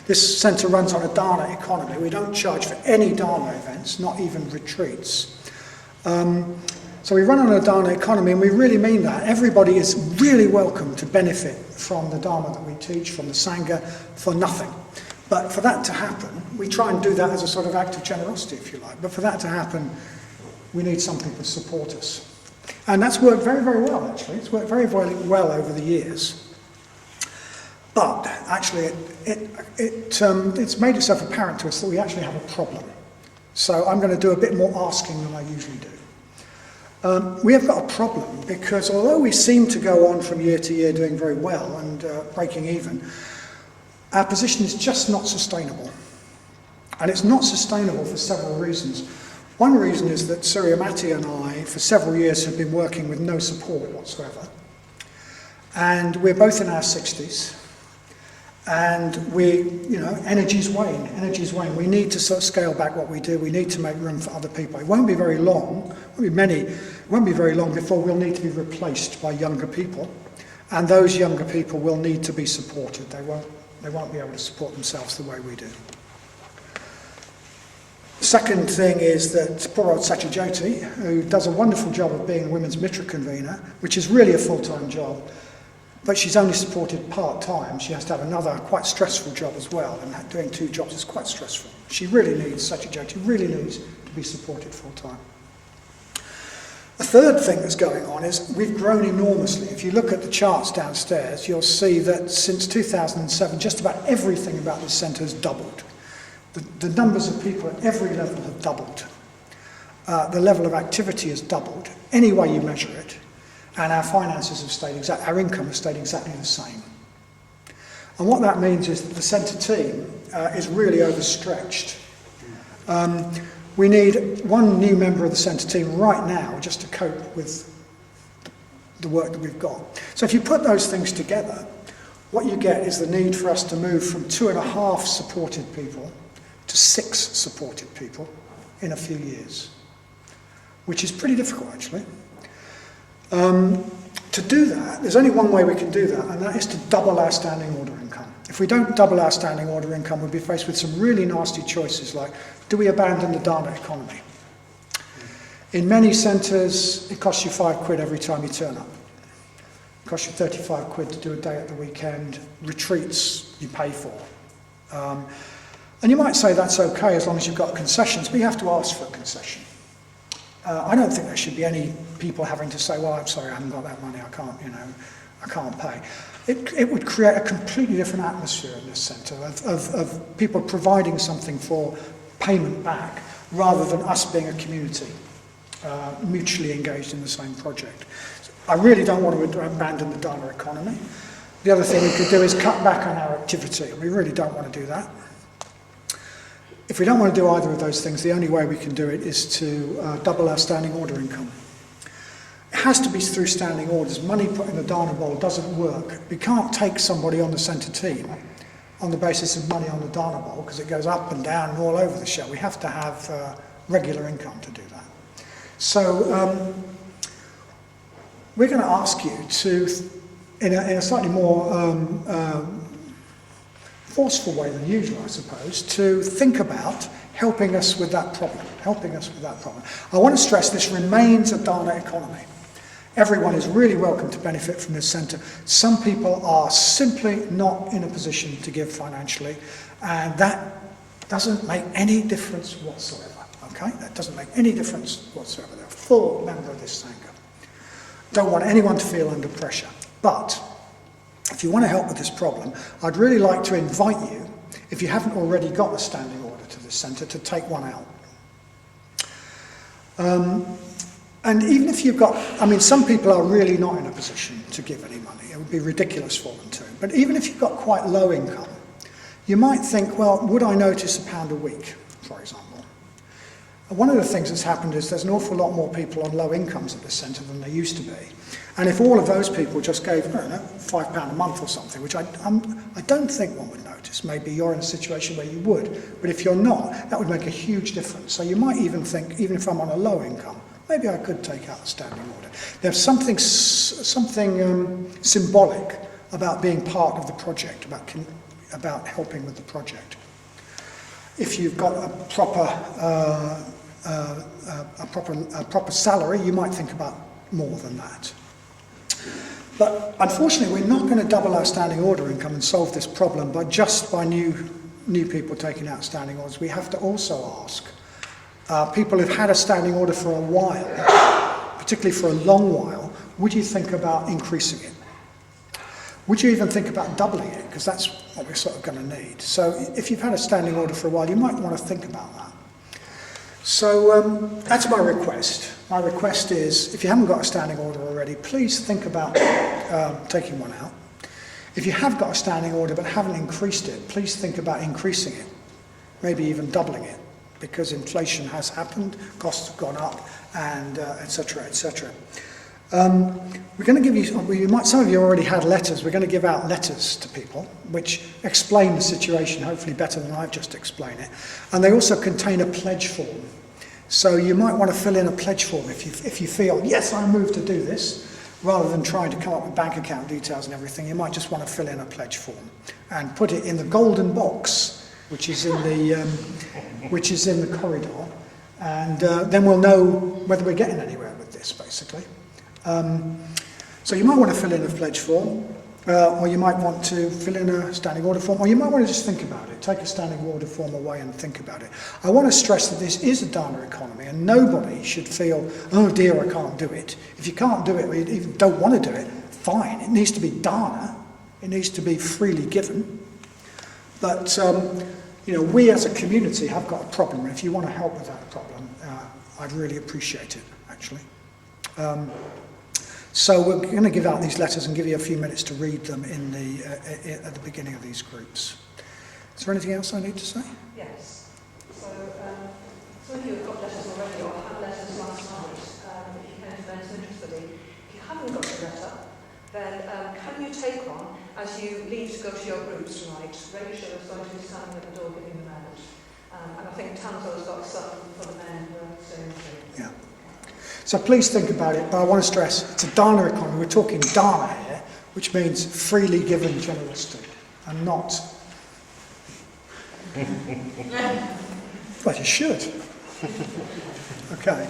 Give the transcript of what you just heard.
This centre runs on a Dharma economy. We don't charge for any Dharma events, not even retreats. So we run on a Dharma economy, and we really mean that. Everybody is really welcome to benefit from the Dharma that we teach, from the Sangha, for nothing. But for that to happen, we try and do that as a sort of act of generosity, if you like. But for that to happen, we need some people to support us. And that's worked very, very well, actually. It's worked very, very well over the years. But actually, it's made itself apparent to us that we actually have a problem. So I'm going to do a bit more asking than I usually do. We have got a problem because although we seem to go on from year to year doing very well and breaking even, our position is just not sustainable. And it's not sustainable for several reasons. One reason is that Suryamati and I, for several years, have been working with no support whatsoever. And we're both in our 60s. And energy's wane. We need to sort of scale back what we do. We need to make room for other people. It won't be very long, it won't be very long before we'll need to be replaced by younger people. And those younger people will need to be supported. They won't be able to support themselves the way we do. Second thing is that poor old Satyajyoti, who does a wonderful job of being a women's Mitra convener, which is really a full-time job, but she's only supported part-time. She has to have another quite stressful job as well, and doing two jobs is quite stressful. She really needs, Satyajyoti really needs to be supported full-time. The third thing that's going on is we've grown enormously. If you look at the charts downstairs, you'll see that since 2007, just about everything about this centre has doubled. The numbers of people at every level have doubled. The level of activity has doubled, any way you measure it. And our finances have stayed our income has stayed exactly the same. And what that means is that the centre team is really overstretched. We need one new member of the centre team right now just to cope with the work that we've got. So if you put those things together, what you get is the need for us to move from 2.5 supported people to 6 supported people in a few years, which is pretty difficult actually. To do that, there's only one way we can do that, and that is to double our standing order income. If we don't double our standing order income, we'll be faced with some really nasty choices like, do we abandon the Dharma economy? In many centres, it costs you £5 every time you turn up. It costs you 35 quid to do a day at the weekend. Retreats you pay for. And you might say that's okay as long as you've got concessions, but you have to ask for a concession. I don't think there should be any people having to say, well, I'm sorry, I haven't got that money, I can't pay. It would create a completely different atmosphere in this centre of people providing something for payment back rather than us being a community mutually engaged in the same project. So I really don't want to abandon the Dharma economy. The other thing we could do is cut back on our activity. We really don't want to do that. If we don't want to do either of those things, the only way we can do it is to double our standing order income. It has to be through standing orders. Money put in the Dharma bowl doesn't work. We can't take somebody on the centre team on the basis of money on the Dharma bowl because it goes up and down and all over the show. We have to have regular income to do that. So we're going to ask you to, in a slightly more forceful way than usual, I suppose, to think about helping us with that problem. I want to stress this remains a Dharma economy. Everyone is really welcome to benefit from this centre. Some people are simply not in a position to give financially, and that doesn't make any difference whatsoever. Okay? That doesn't make any difference whatsoever. They're a full member of this Sangha. Don't want anyone to feel under pressure. But if you want to help with this problem, I'd really like to invite you, if you haven't already got a standing order to this centre, to take one out. And even if you've got, some people are really not in a position to give any money. It would be ridiculous for them to. But even if you've got quite low income, you might think, well, would I notice £1 a week, for example? One of the things that's happened is there's an awful lot more people on low incomes at this centre than there used to be. And if all of those people just gave, I don't know, £5 a month or something, which I don't think one would notice. Maybe you're in a situation where you would. But if you're not, that would make a huge difference. So you might even think, even if I'm on a low income, maybe I could take out a standing order. There's something symbolic about being part of the project, about about helping with the project. If you've got a proper salary, you might think about more than that. But unfortunately, we're not going to double our standing order income and solve this problem by new people taking out standing orders. We have to also ask people who've had a standing order for a while, particularly for a long while, would you think about increasing it? Would you even think about doubling it? Because that's what we're sort of going to need. So if you've had a standing order for a while, you might want to think about that. So that's my request. My request is, if you haven't got a standing order already, please think about taking one out. If you have got a standing order but haven't increased it, please think about increasing it, maybe even doubling it, because inflation has happened, costs have gone up, and etc., etc. We're going to give you, some of you already had letters, we're going to give out letters to people which explain the situation hopefully better than I've just explained it. And they also contain a pledge form. So you might want to fill in a pledge form if you feel, yes, I move to do this, rather than trying to come up with bank account details and everything. You might just want to fill in a pledge form and put it in the golden box, which is in the corridor, and then we'll know whether we're getting anywhere with this, basically. So you might want to fill in a pledge form, or you might want to fill in a standing order form, or you might want to just think about it. Take a standing order form away and think about it. I want to stress that this is a Dharma economy, and nobody should feel, oh dear, I can't do it. If you can't do it, or you even don't want to do it, fine. It needs to be Dharma. It needs to be freely given. But we as a community have got a problem. If you want to help with that problem, I'd really appreciate it, actually. So we're going to give out these letters and give you a few minutes to read them at the beginning of these groups. Is there anything else I need to say? Yes. So some of you have got letters already or had letters last night. If you came to Venice interestingly, if you haven't got a letter, then can you take one as you leave to go to your groups tonight? Rachel is going to be standing at the door giving them out. And I think Tanto's got some for the men who are staying too. Yeah. So please think about it, but I want to stress, it's a Dharma economy. We're talking Dharma here, which means freely given generosity, and not... Well, you should. Okay.